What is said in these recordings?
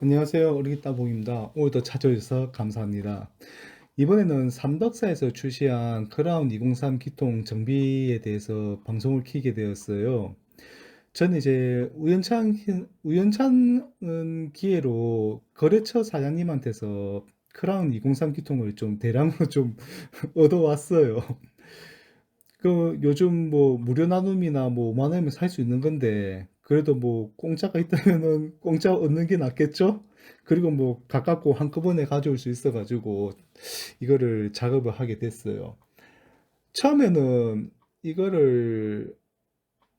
안녕하세요. 어리기따봉입니다. 오늘도 찾아주셔서 감사합니다. 이번에는 삼덕사에서 출시한 크라운 203 기통 정비에 대해서 방송을 켜게 되었어요. 저는 이제 우연찮은 기회로 거래처 사장님한테서 크라운 203 기통을 좀 대량으로 좀 얻어왔어요. 요즘 뭐 무료 나눔이나 뭐 5만 원이면 살 수 있는 건데 그래도 뭐 공짜가 있다면은 공짜 얻는 게 낫겠죠? 그리고 뭐 가깝고 한꺼번에 가져올 수 있어가지고 이거를 작업을 하게 됐어요. 처음에는 이거를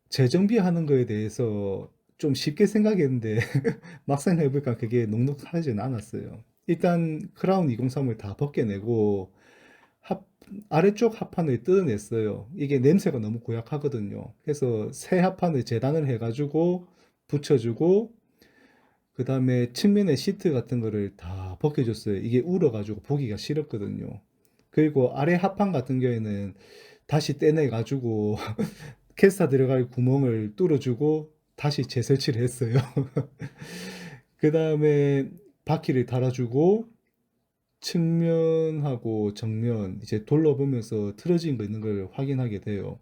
재정비하는 거에 대해서 좀 쉽게 생각했는데 막상 해보니까 그게 녹록하지는 않았어요. 일단 크라운 203을 다 벗겨내고 합, 아래쪽 합판을 뜯어냈어요. 이게 냄새가 너무 고약하거든요. 그래서 새 합판을 재단을 해가지고 붙여주고 그 다음에 측면에 시트 같은 거를 다 벗겨줬어요. 이게 울어가지고 보기가 싫었거든요. 그리고 아래 합판 같은 경우에는 다시 떼내가지고 캐스터 들어갈 구멍을 뚫어주고 다시 재설치를 했어요. 그 다음에 바퀴를 달아주고 측면하고 정면 이제 둘러보면서 틀어진 거 있는 걸 확인하게 돼요.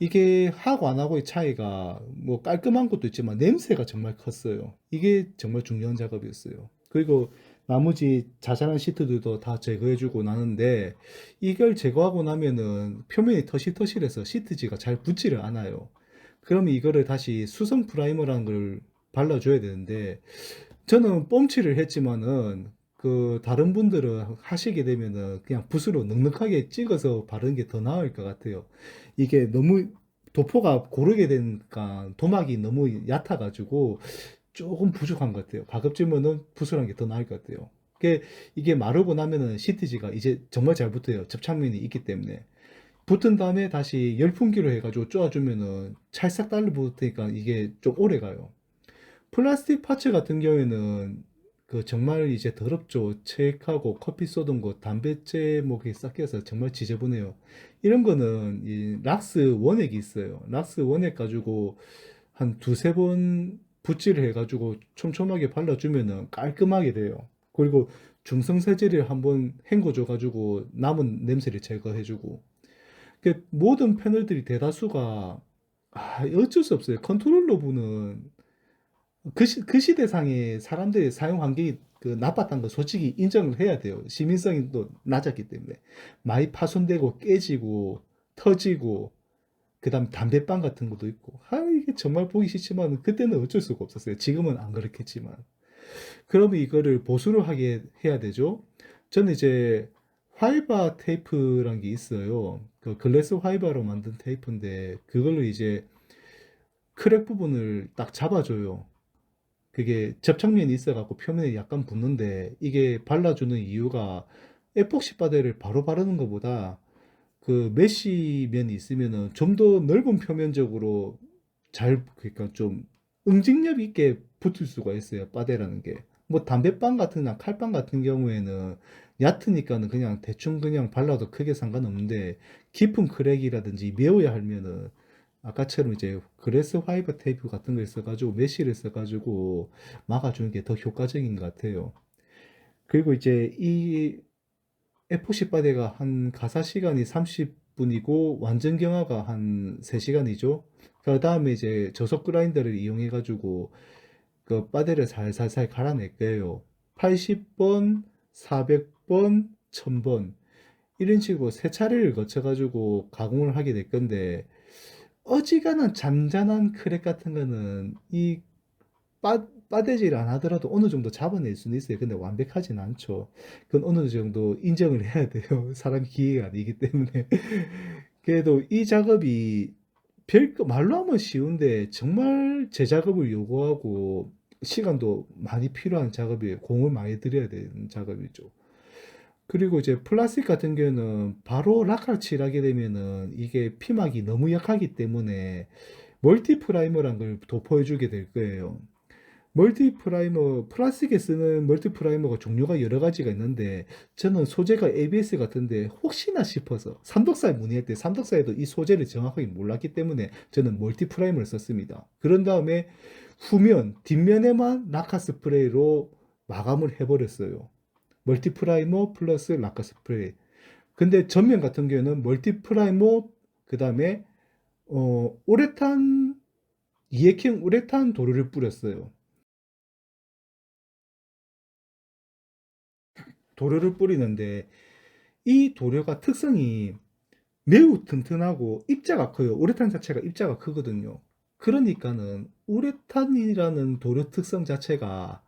이게 하고 안 하고의 차이가 뭐 깔끔한 것도 있지만 냄새가 정말 컸어요. 이게 정말 중요한 작업이었어요. 그리고 나머지 자잘한 시트들도 다 제거해주고 나는데 이걸 제거하고 나면은 표면이 터실터실해서 시트지가 잘 붙지를 않아요. 그러면 이거를 다시 수성 프라이머라는 걸 발라줘야 되는데 저는 뽐칠을 했지만은 그 다른 분들은 하시게 되면은 그냥 붓으로 넉넉하게 찍어서 바르는 게 더 나을 것 같아요. 이게 너무 도포가 고르게 되니까 도막이 너무 얕아가지고 조금 부족한 것 같아요. 가급적이면은 붓을 한 게 더 나을 것 같아요. 이게 마르고 나면은 시트지가 이제 정말 잘 붙어요. 접착면이 있기 때문에. 붙은 다음에 다시 열풍기로 해가지고 쪼아주면은 찰싹 달라붙으니까 이게 좀 오래 가요. 플라스틱 파츠 같은 경우에는 그 정말 이제 더럽죠. 체액하고 커피 쏟은 거, 담배째 목이 섞여서 정말 지저분해요. 이런 거는 이 락스 원액이 있어요. 락스 원액 가지고 한 두세 번 붓질을 해가지고 촘촘하게 발라주면은 깔끔하게 돼요. 그리고 중성 세제를 한번 헹궈줘가지고 남은 냄새를 제거해주고. 모든 패널들이 대다수가 어쩔 수 없어요. 컨트롤러 부는 그 시대상의 사람들의 사용 환경이 그 나빴다는 거 솔직히 인정을 해야 돼요. 시민성이 또 낮았기 때문에. 많이 파손되고 깨지고 터지고 그다음 담배빵 같은 것도 있고. 이게 정말 보기 싫지만 그때는 어쩔 수가 없었어요. 지금은 안 그렇겠지만. 그러면 이거를 보수를 하게 해야 되죠. 저는 이제 화이바 테이프란 게 있어요. 그 글래스 화이바로 만든 테이프인데 그걸로 이제 크랙 부분을 딱 잡아줘요. 그게 접착면이 있어갖고 표면에 약간 붙는데 이게 발라주는 이유가 에폭시 파데를 바로 바르는 것보다 그 메쉬면이 있으면은 좀 더 넓은 표면적으로 그러니까 좀 응집력 있게 붙을 수가 있어요. 파데라는 게. 뭐 담배빵 같은 칼빵 같은 경우에는 얕으니까는 그냥 대충 그냥 발라도 크게 상관없는데 깊은 크랙이라든지 메워야 하면은 아까처럼 이제 그레스 화이버 테이프 같은 걸 써가지고 메쉬를 써가지고 막아주는 게 더 효과적인 것 같아요. 그리고 이제 이 에포시 바디가 한 가사 시간이 30분이고 완전 경화가 한 3시간이죠. 그 다음에 이제 저속 그라인더를 이용해가지고 그 바디를 살살살 갈아낼 거예요. 80번, 400번, 1000번 이런 식으로 세 차례를 거쳐가지고 가공을 하게 될 건데 어지간한 잔잔한 크랙 같은 거는 이 빠대질 안 하더라도 어느 정도 잡아낼 수는 있어요. 근데 완벽하진 않죠. 그건 어느 정도 인정을 해야 돼요. 사람 기계가 아니기 때문에. 그래도 이 작업이 말로 하면 쉬운데 정말 제 작업을 요구하고 시간도 많이 필요한 작업이에요. 공을 많이 들여야 되는 작업이죠. 그리고 이제 플라스틱 같은 경우는 바로 락할 칠하게 되면은 이게 피막이 너무 약하기 때문에 멀티 프라이머란 걸 도포해 주게 될 거예요. 멀티 프라이머, 플라스틱에 쓰는 멀티 프라이머가 종류가 여러 가지가 있는데, 저는 소재가 ABS 같은데, 혹시나 싶어서, 삼덕사에 문의할 때, 삼덕사에도 이 소재를 정확하게 몰랐기 때문에, 저는 멀티 프라이머를 썼습니다. 그런 다음에, 후면, 뒷면에만 라카 스프레이로 마감을 해버렸어요. 멀티 프라이머 플러스 라카 스프레이. 근데 전면 같은 경우에는 멀티 프라이머, 그 다음에, 우레탄, 이액형 우레탄 도료를 뿌렸어요. 도료를 뿌리는데 이 도료가 특성이 매우 튼튼하고 입자가 커요. 우레탄 자체가 입자가 크거든요. 그러니까는 우레탄이라는 도료 특성 자체가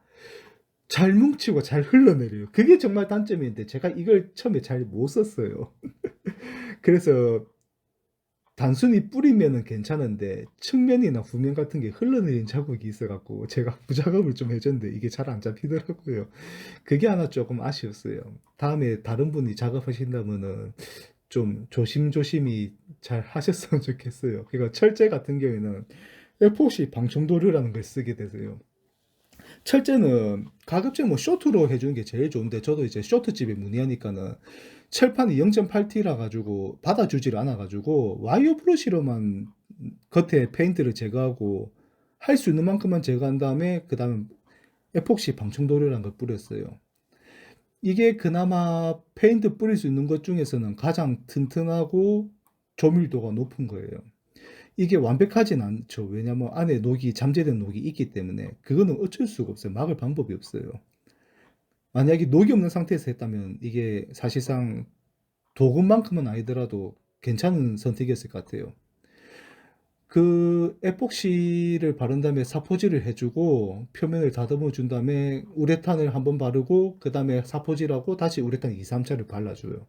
잘 뭉치고 잘 흘러내려요. 그게 정말 단점인데 제가 이걸 처음에 잘 못 썼어요. 그래서 단순히 뿌리면은 괜찮은데 측면이나 후면 같은 게 흘러내린 자국이 있어갖고 제가 부작업을 좀 해줬는데 이게 잘 안 잡히더라고요. 그게 하나 조금 아쉬웠어요. 다음에 다른 분이 작업하신다면은 좀 조심조심히 잘 하셨으면 좋겠어요. 그러니까 철제 같은 경우에는 에포시 방충도료라는 걸 쓰게 되세요. 철제는 가급적 뭐 쇼트로 해주는 게 제일 좋은데 저도 이제 쇼트집에 문의하니까는 철판이 0.8T라 가지고 받아주질 않아 가지고 와이어 브러쉬로만 겉에 페인트를 제거하고 할 수 있는 만큼만 제거한 다음에 그 다음에 에폭시 방충도료라는 걸 뿌렸어요. 이게 그나마 페인트 뿌릴 수 있는 것 중에서는 가장 튼튼하고 조밀도가 높은 거예요. 이게 완벽하진 않죠. 왜냐면 안에 녹이, 잠재된 녹이 있기 때문에 그거는 어쩔 수가 없어요. 막을 방법이 없어요. 만약에 녹이 없는 상태에서 했다면 이게 사실상 도금만큼은 아니더라도 괜찮은 선택이었을 것 같아요. 그 에폭시를 바른 다음에 사포질을 해주고 표면을 다듬어 준 다음에 우레탄을 한번 바르고 그 다음에 사포질하고 다시 우레탄 2, 3차를 발라줘요.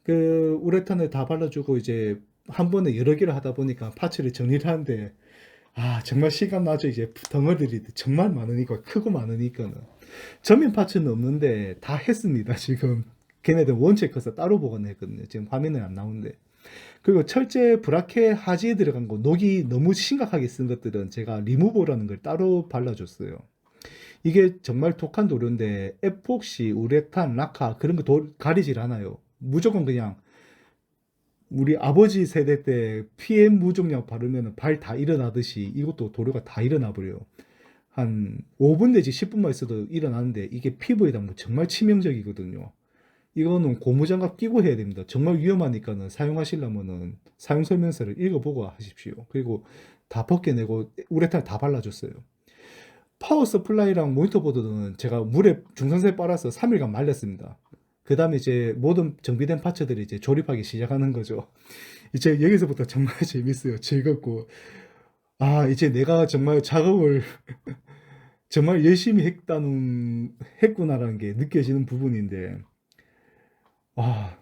그 우레탄을 다 발라주고 이제 한 번에 여러 개를 하다 보니까 파츠를 정리를 하는데 정말 시간 나죠. 이제 덩어리들이 정말 많으니까 크고 많으니까는 전면 파츠는 없는데 다 했습니다. 지금 걔네들 원체 커서 따로 보관했거든요. 지금 화면에 안 나오는데 그리고 철제 브라켓 하지에 들어간 거 녹이 너무 심각하게 쓴 것들은 제가 리무버라는 걸 따로 발라줬어요. 이게 정말 독한 도료인데 에폭시, 우레탄, 라카 그런 거 가리질 않아요. 무조건 그냥 우리 아버지 세대 때 PM 무중력 바르면 발 다 일어나듯이 이것도 도료가 다 일어나 버려요. 한 5분 내지 10분만 있어도 일어나는데 이게 피부에 닿으면 정말 치명적이거든요. 이거는 고무장갑 끼고 해야 됩니다. 정말 위험하니까는 사용하시려면은 사용 설명서를 읽어보고 하십시오. 그리고 다 벗겨내고 우레탄 다 발라줬어요. 파워 서플라이랑 모니터 보드는 제가 물에 중성세 빨아서 3일간 말렸습니다. 그 다음에 이제 모든 정비된 파츠들이 이제 조립하기 시작하는 거죠. 이제 여기서부터 정말 재밌어요. 즐겁고. 이제 내가 정말 작업을 정말 열심히 했구나라는 게 느껴지는 부분인데, 아,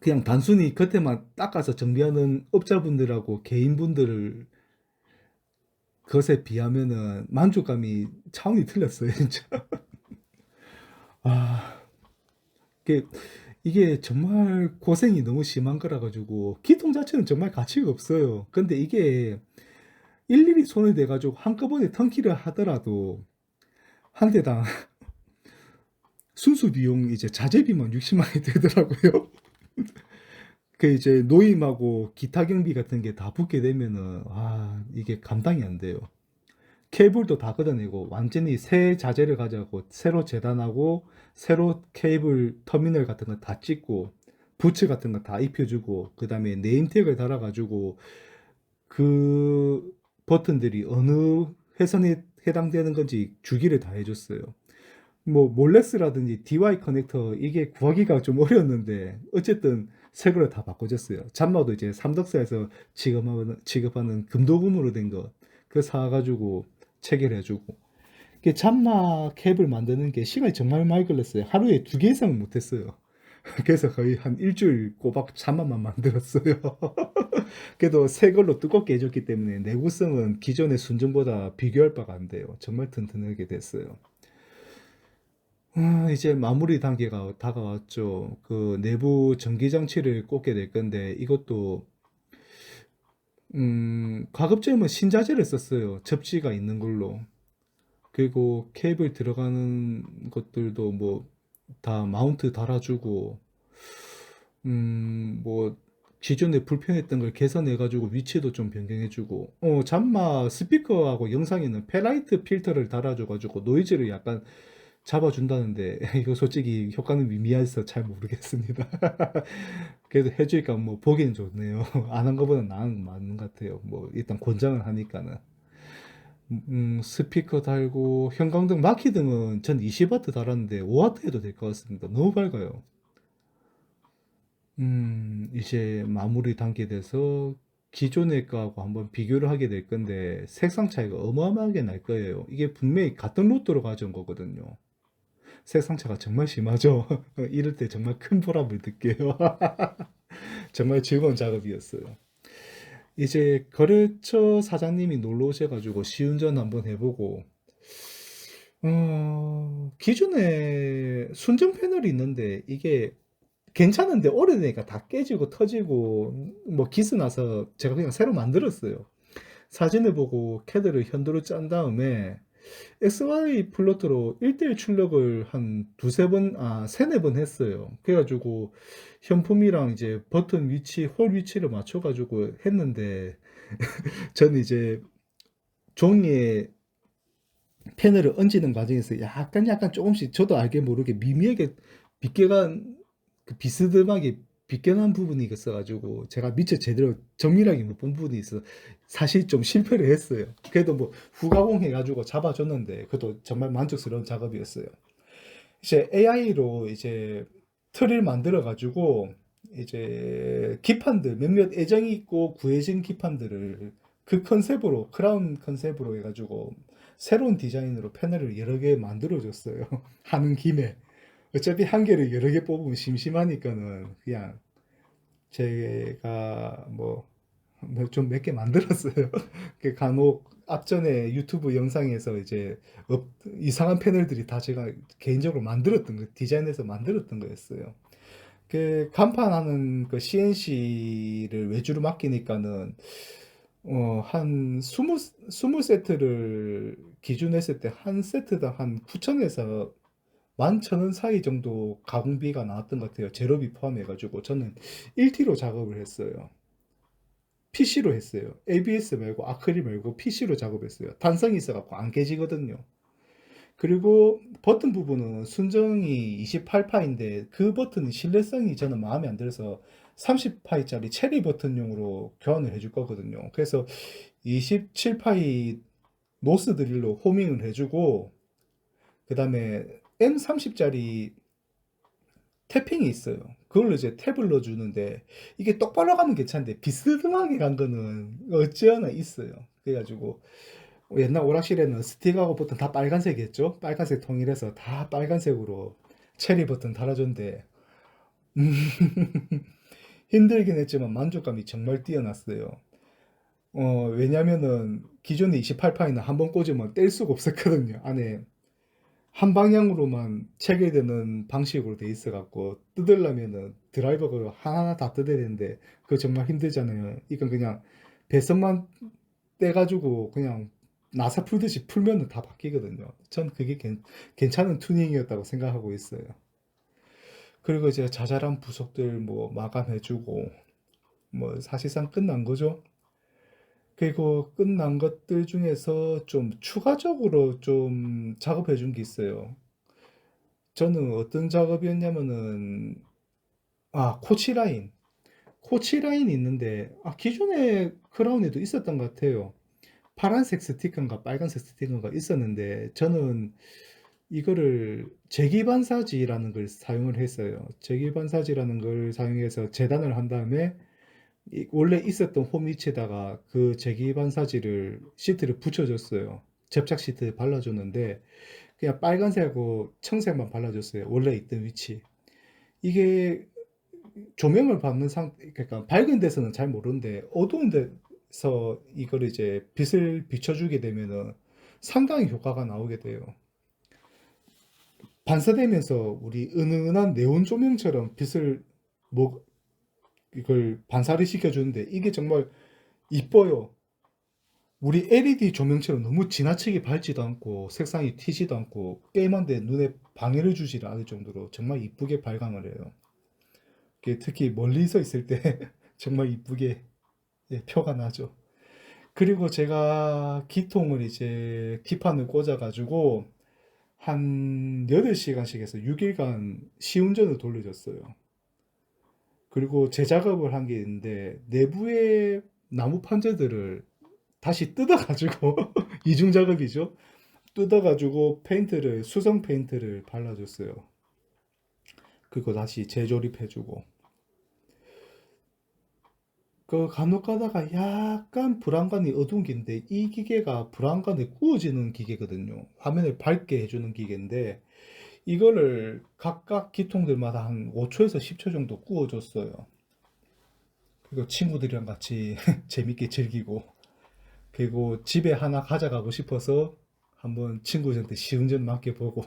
그냥 단순히 겉에만 닦아서 정비하는 업자분들하고 개인분들을 것에 비하면은 만족감이 차원이 틀렸어요, 진짜. 아, 이게, 이게 정말 고생이 너무 심한 거라 가지고 기통 자체는 정말 가치가 없어요. 근데 이게 일일이 손을 대가지고 한꺼번에 턴키를 하더라도 한 대당 순수 비용 이제 자재비만 60만 원이 들더라고요. 그 이제 노임하고 기타 경비 같은 게 다 붙게 되면은 이게 감당이 안 돼요. 케이블도 다 걷어내고 완전히 새 자재를 가져가고 새로 재단하고 새로 케이블 터미널 같은 거 다 찍고 부츠 같은 거 다 입혀주고 그 다음에 네임택을 달아가지고 그 버튼들이 어느 회선에 해당되는 건지 주기를 다 해줬어요. 뭐 몰렉스라든지 DY 커넥터 이게 구하기가 좀 어려웠는데 어쨌든 새 거로 다 바꿔줬어요. 잠마도 이제 삼덕사에서 지급하는 금도금으로 된 거 그거 사가지고 체결해주고 이게 잠마 캡을 만드는 게 시간이 정말 많이 걸렸어요. 하루에 2개 이상은 못했어요. 그래서 거의 한 일주일 꼬박 잠마만 만들었어요. 그래도 새 걸로 두껍게 해줬기 때문에 내구성은 기존의 순정보다 비교할 바가 안 돼요. 정말 튼튼하게 됐어요. 이제 마무리 단계가 다가왔죠. 그 내부 전기 장치를 꽂게 될 건데 이것도 가급적이면 신자재를 썼어요. 접지가 있는 걸로. 그리고 케이블 들어가는 것들도 뭐 다 마운트 달아주고, 뭐 기존에 불편했던 걸 개선해가지고 위치도 좀 변경해주고, 잠마 스피커하고 영상에는 페라이트 필터를 달아줘가지고 노이즈를 약간 잡아준다는데 이거 솔직히 효과는 미미해서 잘 모르겠습니다. 그래도 해주니까 뭐 보기는 좋네요. 안 한 거보다 나은 거 맞는 것 같아요. 뭐 일단 권장을 하니까는. 스피커 달고 형광등 마키등은 전 20W 달았는데 5W 해도 될 것 같습니다. 너무 밝아요. 이제 마무리 단계 돼서 기존의 거하고 한번 비교를 하게 될 건데 색상 차이가 어마어마하게 날 거예요. 이게 분명히 같은 로또로 가져온 거거든요. 색상 차가 정말 심하죠. 이럴 때 정말 큰 보람을 느껴요. 정말 즐거운 작업이었어요. 이제 거래처 사장님이 놀러 오셔가지고 시운전 한번 해보고, 기존에 순정 패널이 있는데 이게 괜찮은데 오래되니까 다 깨지고 터지고 뭐 기스 나서 제가 그냥 새로 만들었어요. 사진을 보고 캐드를 현도로 짠 다음에 XY 플로트로 1대1 출력을 한 두세 번, 세네 번 했어요. 그래가지고 현품이랑 이제 버튼 위치, 홀 위치를 맞춰가지고 했는데 저는 이제 종이에 패널을 얹는 과정에서 약간 조금씩 저도 알게 모르게 미미하게 빗겨가 그 비스듬하게 빗겨난 부분이 있어가지고 제가 미처 제대로 정밀하게 못 본 부분이 있어 사실 좀 실패를 했어요. 그래도 뭐 후가공 해가지고 잡아줬는데 그것도 정말 만족스러운 작업이었어요. 이제 AI로 이제 틀을 만들어가지고 이제 기판들 몇몇 애정이 있고 구해진 기판들을 그 컨셉으로 크라운 컨셉으로 해가지고 새로운 디자인으로 패널을 여러 개 만들어줬어요. 하는 김에 어차피 한 개를 여러 개 뽑으면 심심하니까는 그냥 제가 뭐 좀 몇 개 만들었어요. 그 간혹 앞전에 유튜브 영상에서 이제 이상한 패널들이 다 제가 개인적으로 만들었던 거, 디자인해서 만들었던 거였어요. 그 간판하는 그 CNC를 외주로 맡기니까는 한 20 세트를 기준 했을 때 한 세트당 한 9천에서 11,000원 사이 정도 가공비가 나왔던 것 같아요. 제로비 포함해가지고 저는 1T로 작업을 했어요. PC로 했어요. ABS 말고 아크릴 말고 PC로 작업했어요. 단성이 있어갖고 안 깨지거든요. 그리고 버튼 부분은 순정이 28파인데 그 버튼은 신뢰성이 저는 마음에 안 들어서 30파이짜리 체리 버튼용으로 교환을 해줄 거거든요. 그래서 27파이 노스 드릴로 호밍을 해주고 그 다음에 M30짜리 태핑이 있어요. 그걸로 이제 탭을 넣어주는데 이게 똑바로 가면 괜찮은데 비스듬하게 간 거는 어찌하나 있어요. 그래가지고 옛날 오락실에는 스틱하고 버튼 다 빨간색이었죠. 빨간색 통일해서 다 빨간색으로 체리 버튼 달아줬는데 음, 힘들긴 했지만 만족감이 정말 뛰어났어요. 왜냐면은 기존의 28파이는 한 번 꽂으면 뗄 수가 없었거든요. 안에 한 방향으로만 체결되는 방식으로 돼 있어 갖고 뜯으려면은 드라이버가 하나하나 다 뜯어야 되는데 그거 정말 힘들잖아요. 이건 그냥 배선만 떼가지고 그냥 나사 풀듯이 풀면은 다 바뀌거든요. 전 그게 괜찮은 튜닝이었다고 생각하고 있어요. 그리고 이제 자잘한 부속들 뭐 마감해주고 뭐 사실상 끝난 거죠. 그리고 끝난 것들 중에서 좀 추가적으로 좀 작업해 준 게 있어요. 저는 어떤 작업이었냐면은 코치 라인. 코치 라인이 있는데 기존에 크라운에도 있었던 것 같아요. 파란색 스티커인가 빨간색 스티커인가 있었는데 저는 이거를 재기반사지라는 걸 사용을 했어요. 재기반사지라는 걸 사용해서 재단을 한 다음에 원래 있었던 홈 위치에다가 그 재기반사지를 시트를 붙여줬어요. 접착 시트 발라줬는데 그냥 빨간색하고 청색만 발라줬어요. 원래 있던 위치. 이게 조명을 받는 그러니까 밝은 데서는 잘 모르는데 어두운 데서 이걸 이제 빛을 비춰주게 되면은 상당히 효과가 나오게 돼요. 반사되면서 우리 은은한 네온 조명처럼 빛을 뭐 이걸 반사를 시켜주는데 이게 정말 이뻐요. 우리 LED 조명처럼 너무 지나치게 밝지도 않고 색상이 튀지도 않고 게임한데 눈에 방해를 주지를 않을 정도로 정말 이쁘게 발광을 해요. 특히 멀리서 있을 때 정말 이쁘게 예, 표가 나죠. 그리고 제가 기통을 이제 기판을 꽂아가지고 한 8시간씩 해서 6일간 시운전을 돌려줬어요. 그리고 재작업을 한 게 있는데 내부의 나무 판재들을 다시 뜯어가지고 이중 작업이죠. 뜯어가지고 수성 페인트를 발라줬어요. 그리고 다시 재조립해주고. 그 간혹 가다가 약간 불안감이 어두운 기인데 이 기계가 불안감이 구워지는 기계거든요. 화면을 밝게 해주는 기계인데 이거를 각각 기통들마다 한 5초에서 10초 정도 구워줬어요. 그리고 친구들이랑 같이 재밌게 즐기고 그리고 집에 하나 가져가고 싶어서 한번 친구들한테 시운전 맡겨보고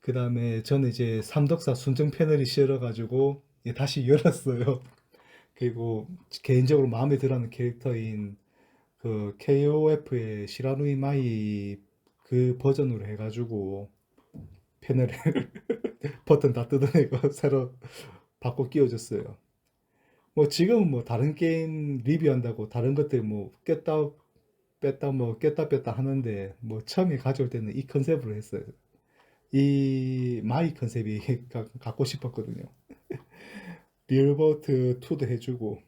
그 다음에 저는 이제 삼덕사 순정 패널이 실어가지고 다시 열었어요. 그리고 개인적으로 마음에 들어하는 캐릭터인 그 KOF의 시라누이 마이 그 버전으로 해가지고 패널을 버튼 다 뜯어내고 새로 바꿔 끼워줬어요. 뭐 지금은 뭐 다른 게임 리뷰한다고 다른 것들 뭐 꼈다 뺐다 뭐 꼈다 뺐다 하는데 뭐 처음에 가져올 때는 이 컨셉으로 했어요. 이 마이 컨셉이 갖고 싶었거든요. 리얼버트 2도 해주고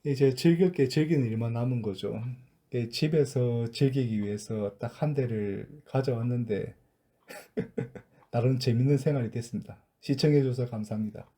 이제 즐겁게 즐기는 일만 남은 거죠. 집에서 즐기기 위해서 딱 한 대를 가져왔는데 나름 재밌는 생활이 됐습니다. 시청해줘서 감사합니다.